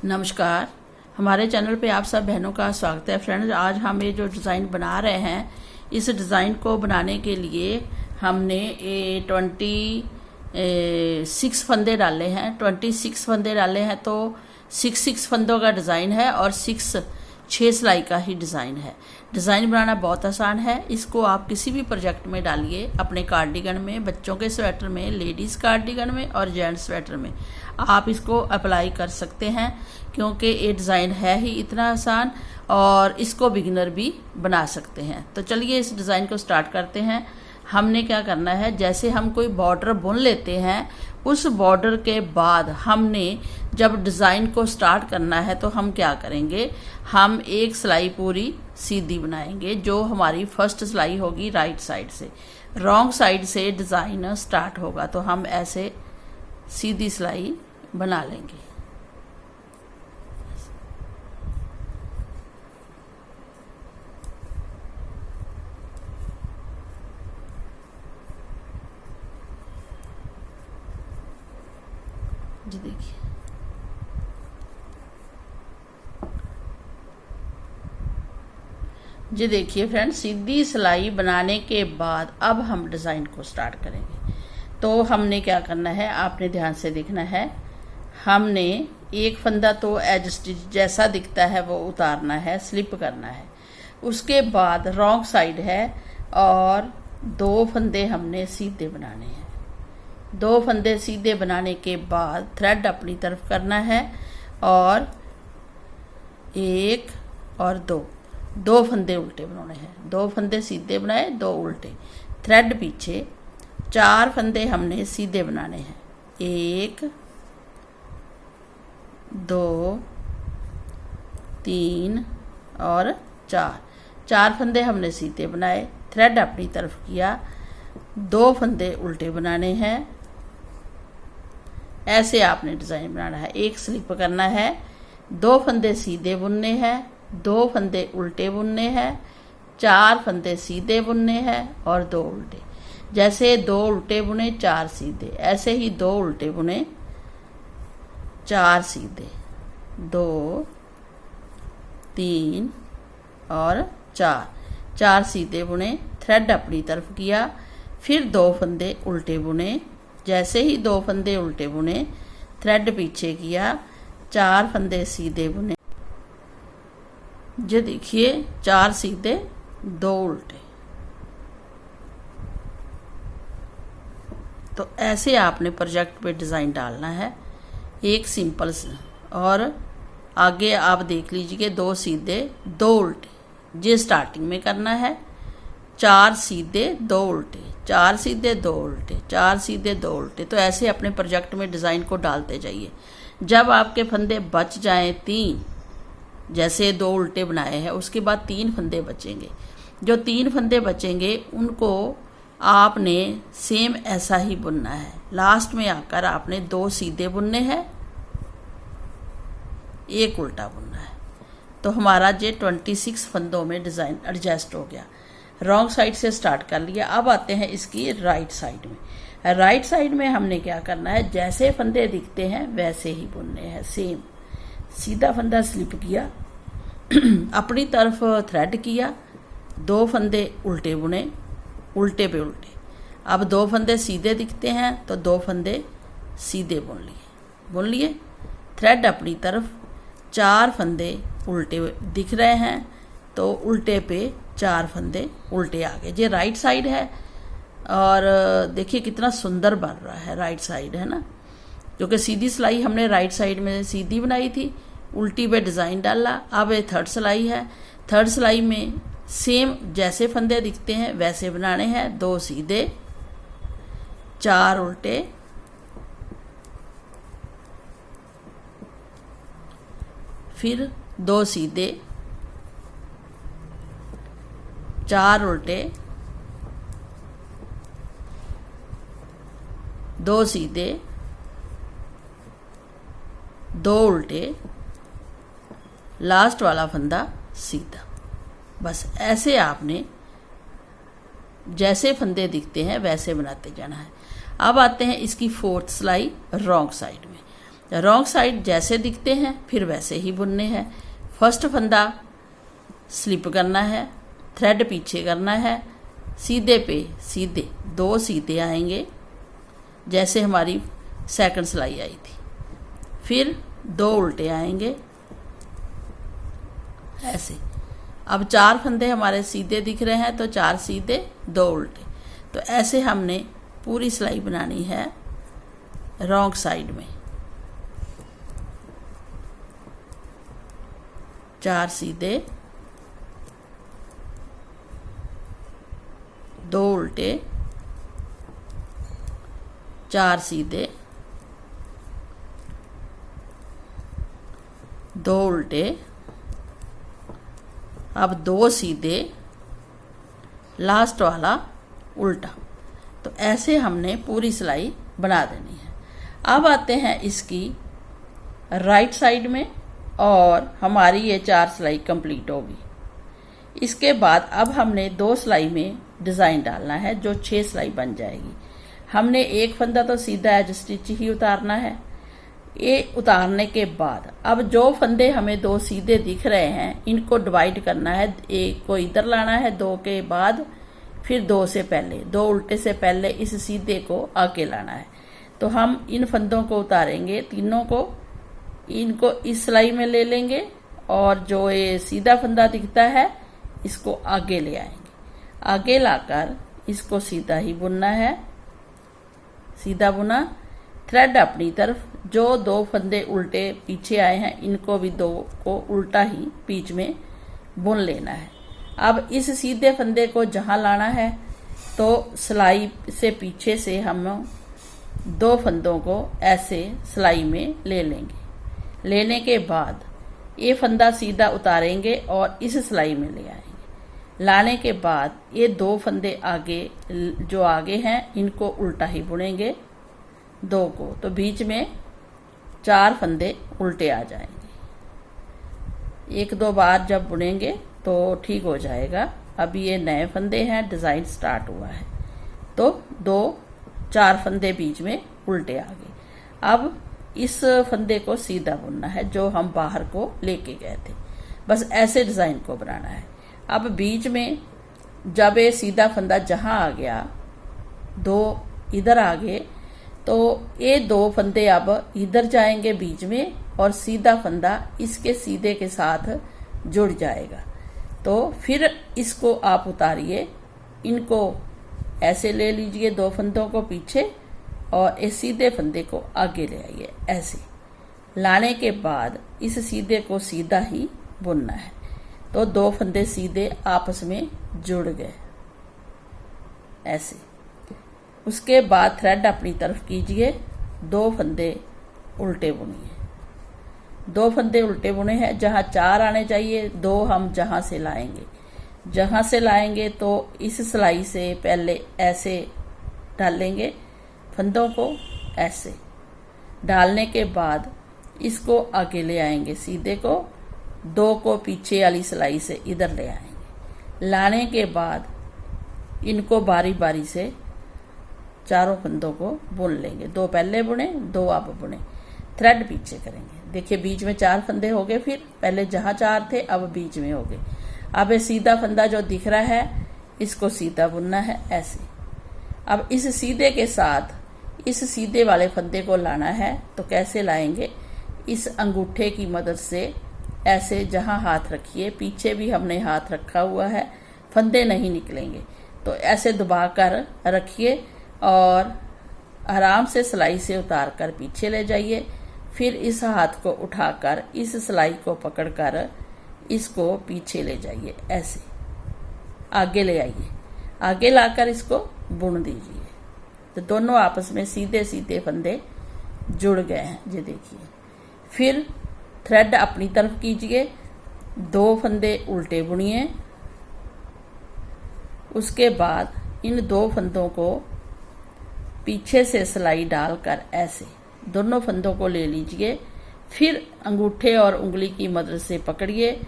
नमस्कार। हमारे चैनल पे आप सब बहनों का स्वागत है। फ्रेंड्स, आज हम ये जो डिज़ाइन बना रहे हैं, इस डिज़ाइन को बनाने के लिए हमने 26 फंदे डाले हैं। 26 फंदे डाले हैं तो 6 फंदों का डिज़ाइन है और 6 सिलाई का ही डिज़ाइन है। डिज़ाइन बनाना बहुत आसान है। इसको आप किसी भी प्रोजेक्ट में डालिए, अपने कार्डिगन में, बच्चों के स्वेटर में, लेडीज़ कार्डिगन में और जेंट्स स्वेटर में आप इसको अप्लाई कर सकते हैं, क्योंकि ये डिज़ाइन है ही इतना आसान और इसको बिगिनर भी बना सकते हैं। तो चलिए इस डिज़ाइन को स्टार्ट करते हैं। हमने क्या करना है, जैसे हम कोई बॉर्डर बुन लेते हैं, उस बॉर्डर के बाद हमने जब डिज़ाइन को स्टार्ट करना है तो हम क्या करेंगे, हम एक सिलाई पूरी सीधी बनाएंगे। जो हमारी फर्स्ट सिलाई होगी राइट साइड से, रॉन्ग साइड से डिज़ाइन स्टार्ट होगा, तो हम ऐसे सीधी सिलाई बना लेंगे। जी देखिए, फ्रेंड्स, सीधी सिलाई बनाने के बाद अब हम डिज़ाइन को स्टार्ट करेंगे। तो हमने क्या करना है, आपने ध्यान से देखना है। हमने एक फंदा तो एज स्टिच जैसा दिखता है वो उतारना है, स्लिप करना है। उसके बाद रॉन्ग साइड है और 2 फंदे हमने सीधे बनाने हैं। 2 फंदे सीधे बनाने के बाद थ्रेड अपनी तरफ करना है और 1 और 2 फंदे उल्टे बनाने हैं। 2 फंदे सीधे बनाए, 2 उल्टे, थ्रेड पीछे। 4 फंदे हमने सीधे बनाने हैं, 1 2 3 और 4 फंदे हमने सीधे बनाए, थ्रेड अपनी तरफ किया, 2 फंदे उल्टे बनाने हैं। ऐसे आपने डिज़ाइन बनाना है। एक स्लिप करना है, 2 फंदे सीधे बुनने हैं, 2 फंदे उल्टे बुनने हैं, 4 फंदे सीधे बुनने हैं और 2 उल्टे। जैसे 2 उल्टे बुने 4 सीधे, ऐसे ही 2 उल्टे बुने 4 सीधे, 2 3 और 4 सीधे बुने, थ्रेड अपनी तरफ किया, फिर 2 फंदे उल्टे बुने। जैसे ही 2 फंदे उल्टे बुने, थ्रेड पीछे किया, 4 फंदे सीधे बुने। ये देखिए, 4 सीधे 2 उल्टे। तो ऐसे आपने प्रोजेक्ट पे डिज़ाइन डालना है, एक सिंपल से। और आगे आप देख लीजिए, 2 सीधे 2 उल्टे, ये स्टार्टिंग में करना है। 4 सीधे 2 उल्टे, 4 सीधे 2 उल्टे, 4 सीधे 2 उल्टे। तो ऐसे अपने प्रोजेक्ट में डिज़ाइन को डालते जाइए। जब आपके फंदे बच जाएं 3, जैसे 2 उल्टे बनाए हैं, उसके बाद 3 फंदे बचेंगे। जो 3 फंदे बचेंगे उनको आपने सेम ऐसा ही बुनना है। लास्ट में आकर आपने 2 सीधे बुनने हैं, 1 उल्टा बुनना है। तो हमारा ये 26 फंदों में डिज़ाइन एडजस्ट हो गया। रॉन्ग साइड से स्टार्ट कर लिया। अब आते हैं इसकी राइट साइड में। राइट साइड में हमने क्या करना है, जैसे फंदे दिखते हैं वैसे ही बुनने हैं। सेम सीधा फंदा स्लिप किया, अपनी तरफ थ्रेड किया, 2 फंदे उल्टे बुने, उल्टे पे उल्टे। अब 2 फंदे सीधे दिखते हैं तो 2 फंदे सीधे बुन लिए, थ्रेड अपनी तरफ। 4 फंदे उल्टे दिख रहे हैं तो उल्टे पे 4 फंदे उल्टे आ गए। ये राइट साइड है और देखिए कितना सुंदर बन रहा है। राइट साइड है ना, क्योंकि सीधी सिलाई हमने राइट साइड में सीधी बनाई थी, उल्टी पे डिज़ाइन डाला। अब ये थर्ड सिलाई है। थर्ड सिलाई में सेम जैसे फंदे दिखते हैं वैसे बनाने हैं। 2 सीधे 4 उल्टे, फिर 2 सीधे 4 उल्टे, 2 सीधे 2 उल्टे, लास्ट वाला फंदा सीधा। बस ऐसे आपने जैसे फंदे दिखते हैं वैसे बनाते जाना है। अब आते हैं इसकी 4th सिलाई रॉन्ग साइड में। रॉन्ग साइड जैसे दिखते हैं फिर वैसे ही बुनने हैं। फर्स्ट फंदा स्लिप करना है, थ्रेड पीछे करना है, सीधे पे सीधे 2 सीधे आएंगे जैसे हमारी सेकंड सिलाई आई थी, फिर 2 उल्टे आएंगे ऐसे। अब 4 फंदे हमारे सीधे दिख रहे हैं तो 4 सीधे 2 उल्टे। तो ऐसे हमने पूरी सिलाई बनानी है रॉन्ग साइड में। 4 सीधे 2 उल्टे, 4 सीधे 2 उल्टे, अब 2 सीधे, लास्ट वाला उल्टा। तो ऐसे हमने पूरी सिलाई बना देनी है। अब आते हैं इसकी राइट साइड में और हमारी ये 4 सिलाई कंप्लीट होगी। इसके बाद अब हमने 2 सिलाई में डिज़ाइन डालना है जो 6 सिलाई बन जाएगी। हमने एक फंदा तो सीधा एज स्टिच ही उतारना है। ये उतारने के बाद अब जो फंदे हमें 2 सीधे दिख रहे हैं इनको डिवाइड करना है। एक को इधर लाना है 2 के बाद, फिर 2 से पहले, 2 उल्टे से पहले इस सीधे को आगे लाना है। तो हम इन फंदों को उतारेंगे तीनों को, इनको इस सिलाई में ले लेंगे और जो ये सीधा फंदा दिखता है इसको आगे ले आएंगे। आगे लाकर इसको सीधा ही बुनना है, सीधा बुना, थ्रेड अपनी तरफ, जो 2 फंदे उल्टे पीछे आए हैं इनको भी 2 को उल्टा ही बीच में बुन लेना है। अब इस सीधे फंदे को जहां लाना है तो सिलाई से पीछे से हम 2 फंदों को ऐसे सिलाई में ले लेंगे। लेने के बाद ये फंदा सीधा उतारेंगे और इस सिलाई में ले आएंगे। लाने के बाद ये 2 फंदे आगे जो आगे हैं इनको उल्टा ही बुनेंगे 2 को, तो बीच में 4 फंदे उल्टे आ जाएंगे। 1-2 बार जब बुनेंगे तो ठीक हो जाएगा। अभी ये नए फंदे हैं, डिज़ाइन स्टार्ट हुआ है तो 2-4 फंदे बीच में उल्टे आ गए। अब इस फंदे को सीधा बुनना है जो हम बाहर को लेके गए थे। बस ऐसे डिज़ाइन को बनाना है। अब बीच में जब ये सीधा फंदा जहां आ गया, 2 इधर आ गए, तो ये 2 फंदे अब इधर जाएंगे बीच में और सीधा फंदा इसके सीधे के साथ जुड़ जाएगा। तो फिर इसको आप उतारिए, इनको ऐसे ले लीजिए 2 फंदों को पीछे और इस सीधे फंदे को आगे ले आइए। ऐसे लाने के बाद इस सीधे को सीधा ही बुनना है। तो 2 फंदे सीधे आपस में जुड़ गए ऐसे। उसके बाद थ्रेड अपनी तरफ कीजिए, 2 फंदे उल्टे बुनिए। 2 फंदे उल्टे बुने हैं, जहां 4 आने चाहिए 2 हम जहां से लाएंगे तो इस सिलाई से पहले ऐसे डालेंगे फंदों को, ऐसे डालने के बाद इसको आगे ले आएंगे सीधे को, 2 को पीछे वाली सिलाई से इधर ले आएंगे। लाने के बाद इनको बारी बारी से चारों फंदों को बुन लेंगे। 2 पहले बुने, 2 अब बुने, थ्रेड पीछे करेंगे। देखिए बीच में 4 फंदे हो गए, फिर पहले जहां 4 थे अब बीच में हो गए। अब ये सीधा फंदा जो दिख रहा है इसको सीधा बुनना है ऐसे। अब इस सीधे के साथ इस सीधे वाले फंदे को लाना है। तो कैसे लाएंगे, इस अंगूठे की मदद से ऐसे, जहां हाथ रखिए पीछे भी हमने हाथ रखा हुआ है, फंदे नहीं निकलेंगे। तो ऐसे दबा कर रखिए और आराम से सिलाई से उतार कर पीछे ले जाइए। फिर इस हाथ को उठाकर इस सिलाई को पकड़कर इसको पीछे ले जाइए, ऐसे आगे ले आइए। आगे लाकर इसको बुन दीजिए। तो दोनों आपस में सीधे सीधे फंदे जुड़ गए हैं, ये देखिए। फिर थ्रेड अपनी तरफ कीजिए, 2 फंदे उल्टे बुनिए। उसके बाद इन 2 फंदों को पीछे से सिलाई डालकर ऐसे दोनों फंदों को ले लीजिए। फिर अंगूठे और उंगली की मदद से पकड़िए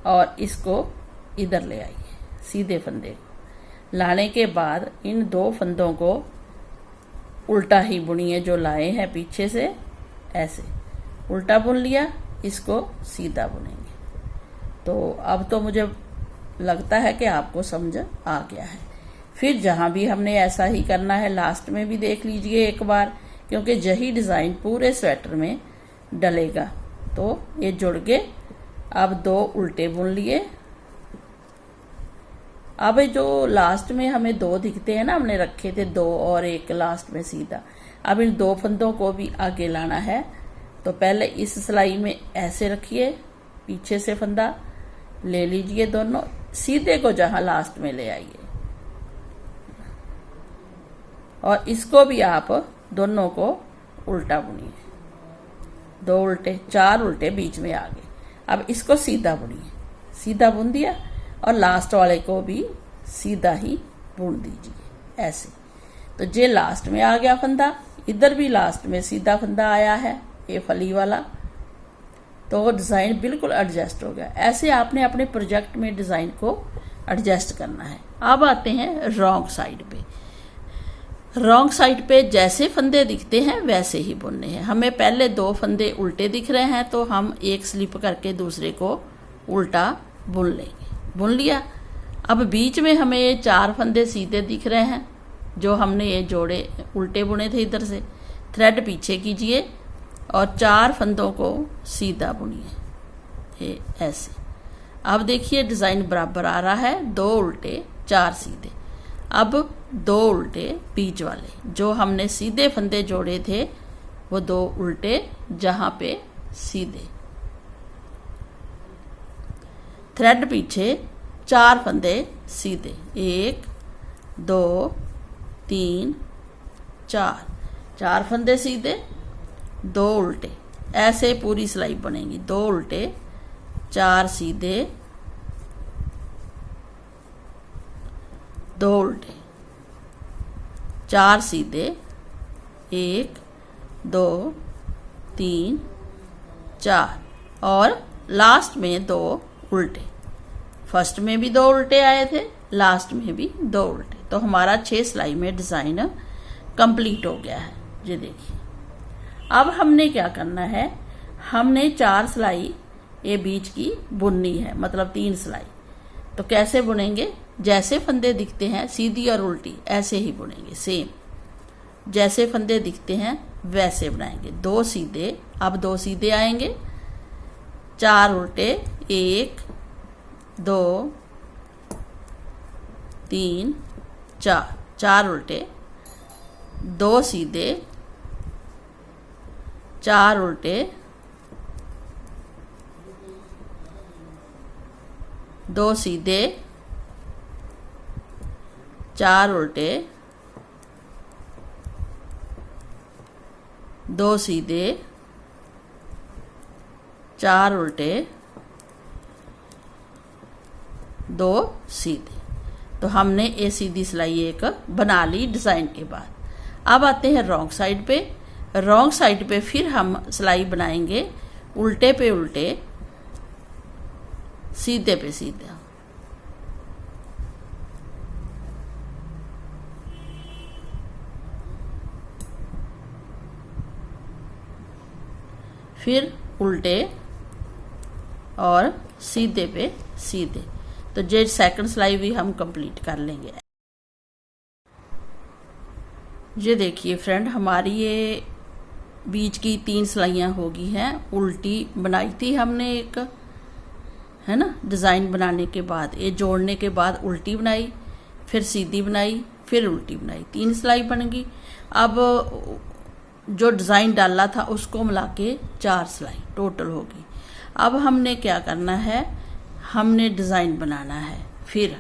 और इसको इधर ले आइए, सीधे फंदे को। लाने के बाद इन 2 फंदों को उल्टा ही बुनिए जो लाए हैं पीछे से, ऐसे उल्टा बुन लिया, इसको सीधा बुनेंगे। तो अब तो मुझे लगता है कि आपको समझ आ गया है। फिर जहाँ भी हमने ऐसा ही करना है, लास्ट में भी देख लीजिए एक बार, क्योंकि यही डिज़ाइन पूरे स्वेटर में डलेगा। तो ये जुड़ गए। अब 2 उल्टे बुन लिए। अब जो लास्ट में हमें 2 दिखते हैं ना, हमने रखे थे 2 और एक लास्ट में सीधा। अब इन 2 फंदों को भी आगे लाना है। तो पहले इस सिलाई में ऐसे रखिए, पीछे से फंदा ले लीजिए दोनों, सीधे को जहां लास्ट में ले आइए, और इसको भी आप दोनों को उल्टा बुनिए। 2 उल्टे, 4 उल्टे बीच में आ गए। अब इसको सीधा बुनिए, सीधा बुन दिया, और लास्ट वाले को भी सीधा ही बुन दीजिए ऐसे। तो ये लास्ट में आ गया फंदा, इधर भी लास्ट में सीधा फंदा आया है, ये फली वाला। तो डिज़ाइन बिल्कुल एडजस्ट हो गया। ऐसे आपने अपने प्रोजेक्ट में डिज़ाइन को एडजस्ट करना है। अब आते हैं रॉन्ग साइड पे। रॉन्ग साइड पे जैसे फंदे दिखते हैं वैसे ही बुनने हैं। हमें पहले 2 फंदे उल्टे दिख रहे हैं, तो हम एक स्लिप करके दूसरे को उल्टा बुन लेंगे। बुन लिया। अब बीच में हमें ये 4 फंदे सीधे दिख रहे हैं, जो हमने ये जोड़े उल्टे बुने थे इधर से। थ्रेड पीछे कीजिए और 4 फंदों को सीधा बुनिए, ये ऐसे। अब देखिए डिज़ाइन बराबर आ रहा है, 2 उल्टे 4 सीधे। अब 2 उल्टे बीच वाले, जो हमने सीधे फंदे जोड़े थे, वो 2 उल्टे जहाँ पे सीधे। थ्रेड पीछे, 4 फंदे सीधे, 1 2 3 4, 4 फंदे सीधे, 2 उल्टे। ऐसे पूरी सिलाई बनेगी। 2 उल्टे 4 सीधे, 2 उल्टे 4 सीधे, 1 2 3 4, और लास्ट में 2 उल्टे। फर्स्ट में भी 2 उल्टे आए थे, लास्ट में भी 2 उल्टे। तो हमारा 6 सिलाई में डिज़ाइन कंप्लीट हो गया है। ये देखिए। अब हमने क्या करना है, हमने 4 सिलाई ये बीच की बुननी है, मतलब 3 सिलाई। तो कैसे बुनेंगे, जैसे फंदे दिखते हैं सीधी और उल्टी ऐसे ही बुनेंगे, सेम जैसे फंदे दिखते हैं वैसे बनाएंगे। 2 सीधे, अब 2 सीधे आएंगे, 4 उल्टे, 1 2 3 4, 4 उल्टे, 2 सीधे, 4 उल्टे, 2 सीधे, 4 उल्टे, 2 सीधे, 4 उल्टे, 2 सीधे। तो हमने ये सीधी सिलाई एक बना ली डिज़ाइन के बाद। अब आते हैं रॉन्ग साइड पे। रॉन्ग साइड पे फिर हम सिलाई बनाएंगे उल्टे पे उल्टे, सीधे पे सीधा। फिर उल्टे और सीधे पे सीधे। तो ये सेकंड सिलाई भी हम कंप्लीट कर लेंगे। ये देखिए फ्रेंड, हमारी ये बीच की 3 सिलाइयाँ हो गई हैं। उल्टी बनाई थी हमने एक, है ना, डिज़ाइन बनाने के बाद, ये जोड़ने के बाद उल्टी बनाई, फिर सीधी बनाई, फिर उल्टी बनाई, 3 सिलाई बन गई। अब जो डिज़ाइन डाला था उसको मिला के 4 सिलाई टोटल होगी। अब हमने क्या करना है, हमने डिज़ाइन बनाना है। फिर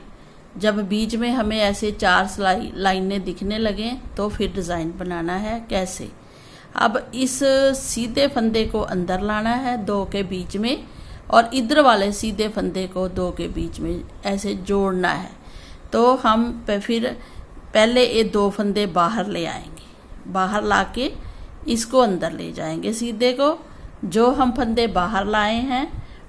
जब बीच में हमें ऐसे 4 सिलाई लाइनें दिखने लगें तो फिर डिज़ाइन बनाना है। कैसे, अब इस सीधे फंदे को अंदर लाना है 2 के बीच में, और इधर वाले सीधे फंदे को 2 के बीच में ऐसे जोड़ना है। तो हम फिर पहले ये 2 फंदे बाहर ले आएंगे, बाहर लाके इसको अंदर ले जाएंगे सीधे को। जो हम फंदे बाहर लाए हैं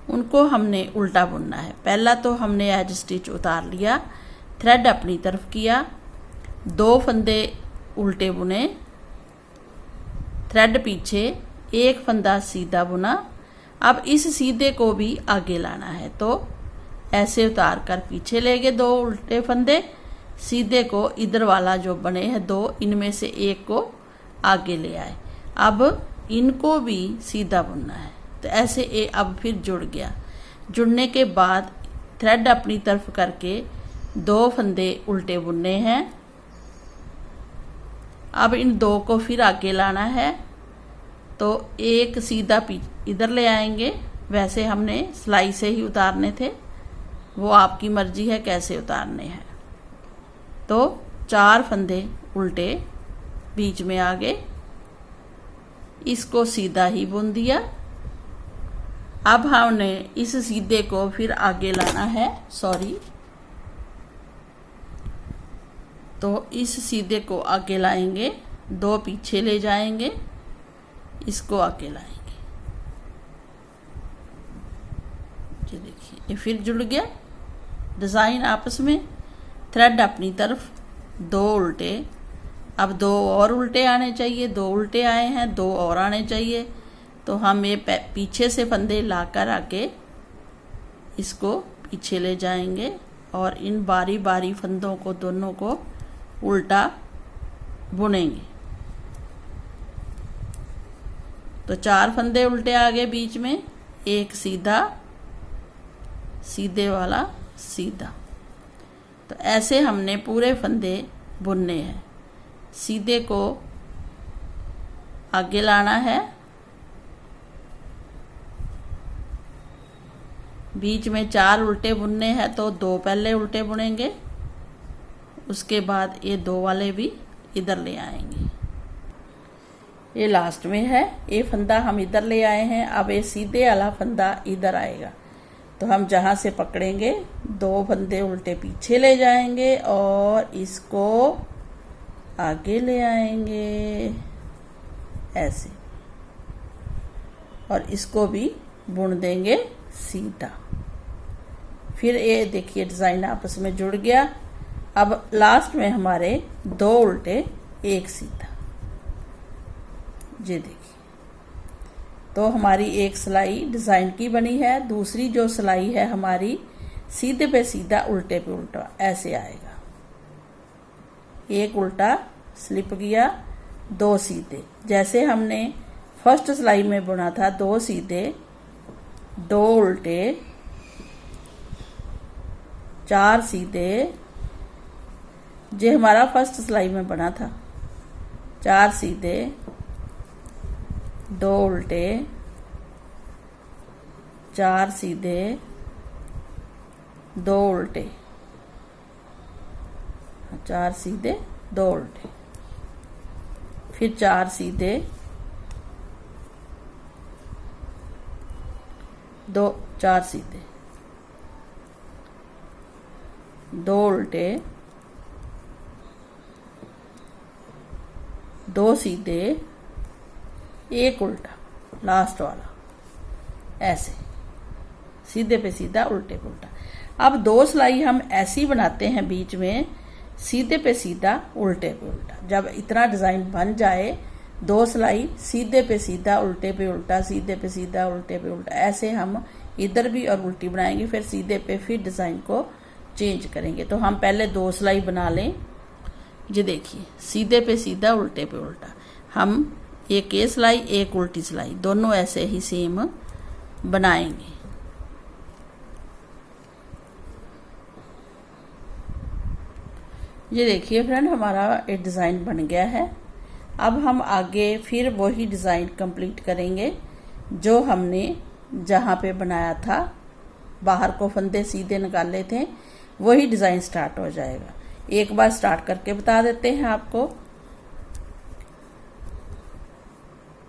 उनको हमने उल्टा बुनना है। पहला तो हमने एज स्टिच उतार लिया, थ्रेड अपनी तरफ किया, 2 फंदे उल्टे बुने, थ्रेड पीछे, एक फंदा सीधा बुना। अब इस सीधे को भी आगे लाना है, तो ऐसे उतार कर पीछे ले गए 2 उल्टे फंदे, सीधे को इधर वाला जो बने हैं 2, इनमें से एक को आगे ले आए। अब इनको भी सीधा बुनना है, तो ऐसे अब फिर जुड़ गया। जुड़ने के बाद थ्रेड अपनी तरफ करके 2 फंदे उल्टे बुनने हैं। अब इन 2 को फिर आगे लाना है, तो एक सीधा इधर ले आएंगे। वैसे हमने सिलाई से ही उतारने थे, वो आपकी मर्जी है कैसे उतारने हैं। तो 4 फंदे उल्टे बीच में आगे, इसको सीधा ही बुन दिया। अब हमने इस सीधे को फिर आगे लाना है, तो इस सीधे को आगे लाएंगे, 2 पीछे ले जाएंगे, इसको आगे लाएंगे। ये देखिए ये फिर जुड़ गया डिज़ाइन आपस में, थ्रेड अपनी तरफ, 2 उल्टे। अब 2 और उल्टे आने चाहिए, 2 उल्टे आए हैं, 2 और आने चाहिए। तो हम ये पीछे से फंदे लाकर आके इसको पीछे ले जाएंगे और इन बारी बारी फंदों को दोनों को उल्टा बुनेंगे। तो 4 फंदे उल्टे आ गए बीच में, एक सीधा, सीधे वाला सीधा। तो ऐसे हमने पूरे फंदे बुनने हैं। सीधे को आगे लाना है, बीच में 4 उल्टे बुनने हैं, तो 2 पहले उल्टे बुनेंगे, उसके बाद ये 2 वाले भी इधर ले आएंगे। ये लास्ट में है, ये फंदा हम इधर ले आए हैं। अब ये सीधे वाला फंदा इधर आएगा, तो हम जहाँ से पकड़ेंगे 2 फंदे उल्टे पीछे ले जाएंगे और इसको आगे ले आएंगे ऐसे, और इसको भी बुन देंगे सीधा। फिर ये देखिए डिज़ाइन आपस में जुड़ गया। अब लास्ट में हमारे 2 उल्टे 1 सीधा, ये देखिए। तो हमारी एक सिलाई डिज़ाइन की बनी है। दूसरी जो सिलाई है हमारी सीधे पे सीधा उल्टे पे उल्टा ऐसे आएगा। एक उल्टा स्लिप किया, 2 सीधे, जैसे हमने फर्स्ट सिलाई में बुना था, 2 सीधे, 2 उल्टे, 4 सीधे। ये हमारा फर्स्ट सिलाई में बना था, 4 सीधे, 2 उल्टे, 4 सीधे, 2 उल्टे, 4 सीधे, 2 उल्टे, फिर 4 सीधे, 4 सीधे, 2 उल्टे, 2 सीधे, 1 उल्टा, लास्ट वाला ऐसे सीधे पे सीधा उल्टे पे उल्टा। अब 2 सिलाई हम ऐसी बनाते हैं बीच में, सीधे पे सीधा उल्टे पे उल्टा। जब इतना डिज़ाइन बन जाए, 2 सिलाई सीधे पे सीधा उल्टे पे उल्टा, सीधे पे सीधा उल्टे पे उल्टा, ऐसे हम इधर भी और उल्टी बनाएंगे, फिर सीधे पे, फिर डिज़ाइन को चेंज करेंगे। तो हम पहले 2 सिलाई बना लें। ये देखिए सीधे पे सीधा उल्टे पे उल्टा, हम एक ये सिलाई, एक उल्टी सिलाई, दोनों ऐसे ही सेम बनाएंगे। ये देखिए फ्रेंड, हमारा एक डिज़ाइन बन गया है। अब हम आगे फिर वही डिज़ाइन कंप्लीट करेंगे जो हमने जहाँ पे बनाया था, बाहर को फंदे सीधे निकाले थे, वही डिज़ाइन स्टार्ट हो जाएगा। एक बार स्टार्ट करके बता देते हैं आपको।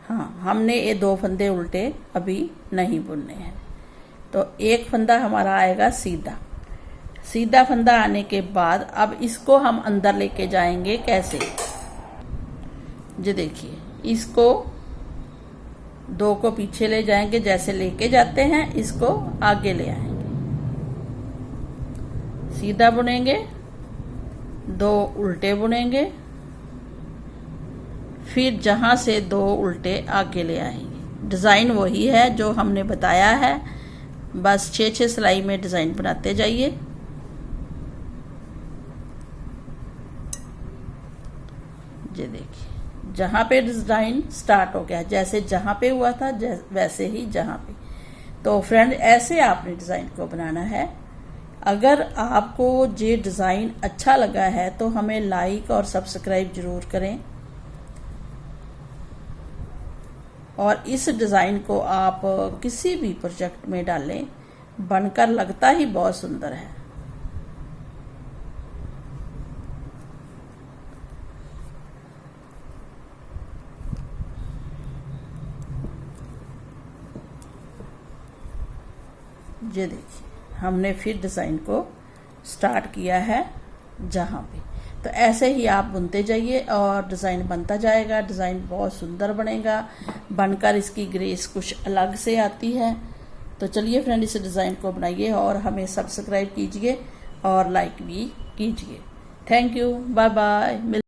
हाँ, हमने ये 2 फंदे उल्टे अभी नहीं बुनने हैं। तो एक फंदा हमारा आएगा सीधा। सीधा फंदा आने के बाद अब इसको हम अंदर लेके जाएंगे। कैसे? ये देखिए, इसको 2 को पीछे ले जाएंगे, जैसे लेके जाते हैं इसको आगे ले आएंगे, सीधा बुनेंगे, 2 उल्टे बुनेंगे, फिर जहां से 2 उल्टे आगे ले आएंगे, डिज़ाइन वही है जो हमने बताया है, बस 6-6 सिलाई में डिज़ाइन बनाते जाइए। ये देखिए जहाँ पे डिज़ाइन स्टार्ट हो गया, जैसे जहाँ पे हुआ था वैसे ही जहाँ पे। तो फ्रेंड ऐसे आपने डिज़ाइन को बनाना है। अगर आपको ये डिज़ाइन अच्छा लगा है तो हमें लाइक और सब्सक्राइब ज़रूर करें, और इस डिज़ाइन को आप किसी भी प्रोजेक्ट में डालें, बनकर लगता ही बहुत सुंदर है। ये देखिए हमने फिर डिज़ाइन को स्टार्ट किया है जहाँ पे। तो ऐसे ही आप बुनते जाइए और डिज़ाइन बनता जाएगा। डिज़ाइन बहुत सुंदर बनेगा, बनकर इसकी ग्रेस कुछ अलग से आती है। तो चलिए फ्रेंड, इस डिज़ाइन को बनाइए और हमें सब्सक्राइब कीजिए और लाइक भी कीजिए। Thank you, bye bye.